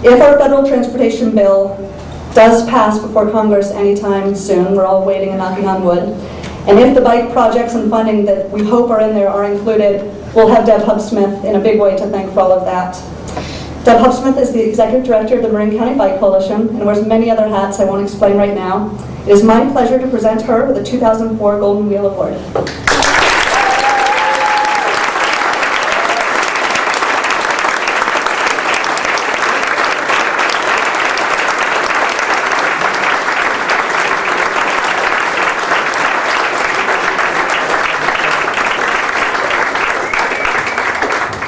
If our federal transportation bill does pass before Congress anytime soon, we're all waiting and knocking on wood, and if the bike projects and funding that we hope are in there are included, we'll have Deb Hubsmith in a big way to thank for all of that. Deb Hubsmith is the Executive Director of the Marin County Bike Coalition and wears many other hats I won't explain right now. It is my pleasure to present her with the 2004 Golden Wheel Award.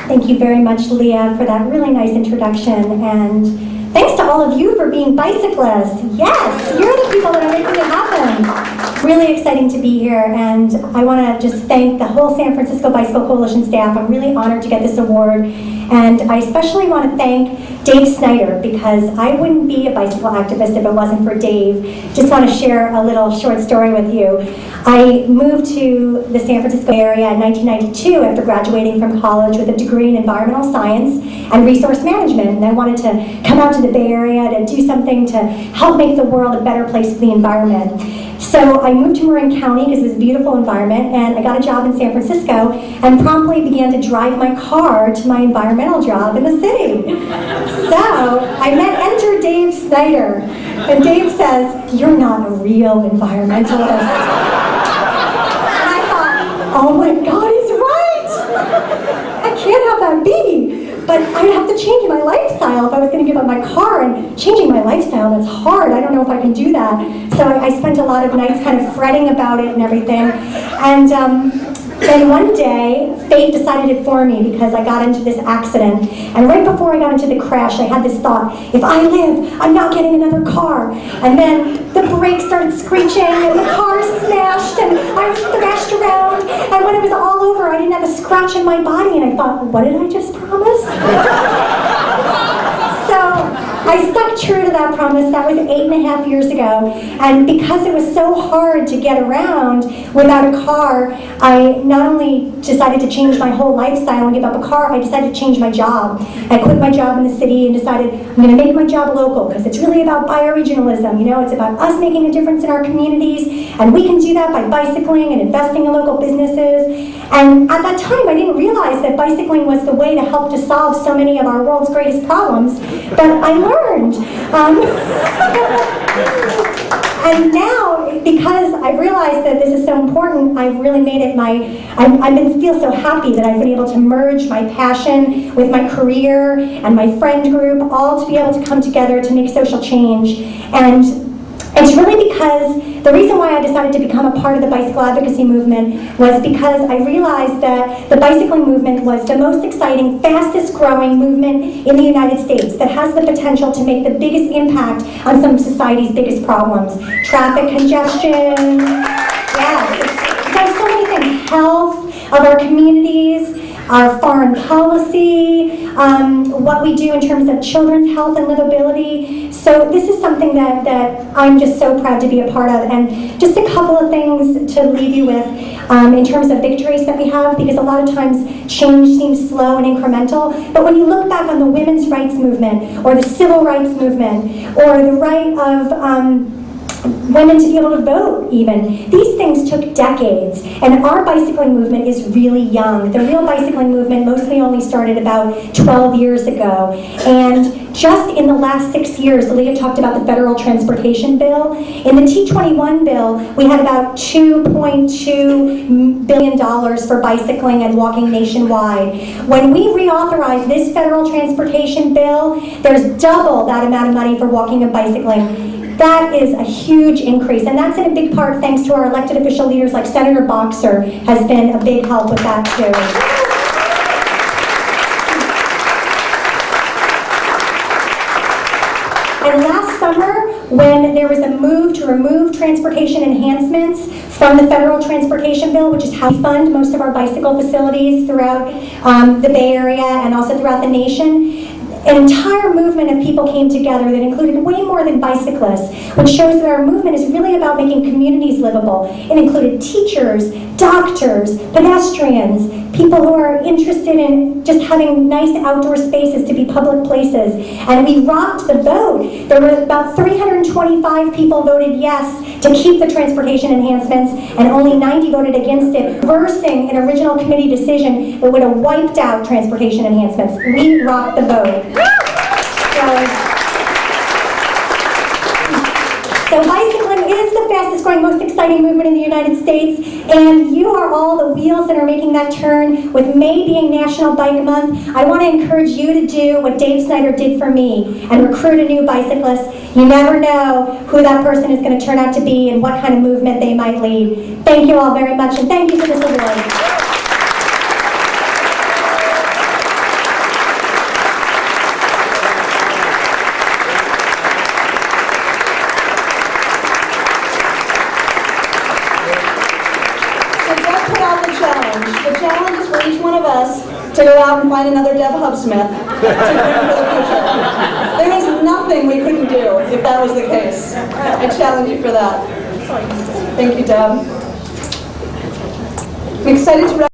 Thank you very much, Leah, for that really nice introduction, and thanks to all of you for being bicyclists. Yes, you're the people that are making it happen. Really exciting to be here, and I want to just thank the whole San Francisco Bicycle Coalition staff. I'm really honored to get this award, and I especially want to thank Dave Snyder, because I wouldn't be a bicycle activist if it wasn't for Dave. Just want to share a little short story with you. I moved to the San Francisco area in 1992 after graduating from college with a degree in environmental science and resource management, and I wanted to come out to the Bay Area to do something to help make the world a better place for the environment. So I moved to Marin County because it was a beautiful environment, and I got a job in San Francisco and promptly began to drive my car to my environmental job in the city. So I enter Dave Snyder, and Dave says, "You're not a real environmentalist." And I thought, oh my God, he's right! I can't have that be. But I'd have to change my lifestyle if I was going to give up my car, and changing my lifestyle, that's hard. I don't know if I can do that. So I spent a lot of nights kind of fretting about it and everything. And then one day, fate decided it for me because I got into this accident. And right before I got into the crash, I had this thought, if I live, I'm not getting another car. And then the brakes started screeching and the car smashed and I was thrashed around. And when it was all over, I didn't have a scratch in my body. And I thought, what did I just promise? So I stuck true to that promise. That was 8.5 years ago. And because it was so hard to get around without a car, I not only decided to change my whole lifestyle and give up a car, I decided to change my job. I quit my job in the city and decided I'm going to make my job local because it's really about bioregionalism. You know, it's about us making a difference in our communities, and we can do that by bicycling and investing in local businesses. And at that time, I didn't realize that bicycling was the way to help to solve so many of our world's greatest problems, but I learned. And now, because I realized that this is so important, I've really made it feel so happy that I've been able to merge my passion with my career and my friend group, all to be able to come together to make social change. And it's really because the reason why I decided to become a part of the bicycle advocacy movement was because I realized that the bicycling movement was the most exciting, fastest growing movement in the United States that has the potential to make the biggest impact on some of society's biggest problems. Traffic congestion, yes, it does so many things. Health of our communities, our foreign policy, what we do in terms of children's health and livability. So this is something that I'm just so proud to be a part of. And just a couple of things to leave you with in terms of victories that we have, because a lot of times change seems slow and incremental. But when you look back on the women's rights movement, or the civil rights movement, or the right of women to be able to vote even. These things took decades, and our bicycling movement is really young. The real bicycling movement mostly only started about 12 years ago, and just in the last 6 years, Leah talked about the federal transportation bill. In the T21 bill, we had about $2.2 billion for bicycling and walking nationwide. When we reauthorize this federal transportation bill, there's double that amount of money for walking and bicycling. That is a huge increase, and that's in a big part thanks to our elected official leaders like Senator Boxer has been a big help with that too. And last summer, when there was a move to remove transportation enhancements from the federal transportation bill, which is how we fund most of our bicycle facilities throughout the Bay Area and also throughout the nation, an entire movement of people came together that included way more than bicyclists, which shows that our movement is really about making communities livable. It included teachers, doctors, pedestrians, people who are interested in just having nice outdoor spaces to be public places. And we rocked the vote. There were about 325 people voted yes to keep the transportation enhancements, and only 90 voted against it, reversing an original committee decision that would have wiped out transportation enhancements. We rocked the vote. So bicycling is the fastest growing, most exciting movement in the United States, and you are all the wheels that are making that turn. With May being National Bike Month, I want to encourage you to do what Dave Snyder did for me and recruit a new bicyclist. You never know who that person is going to turn out to be and what kind of movement they might lead. Thank you all very much, and thank you for this award. The challenge is for each one of us to go out and find another Deb Hubsmith to bring for the future. There is nothing we couldn't do if that was the case. I challenge you for that. Thank you, Deb. I'm excited to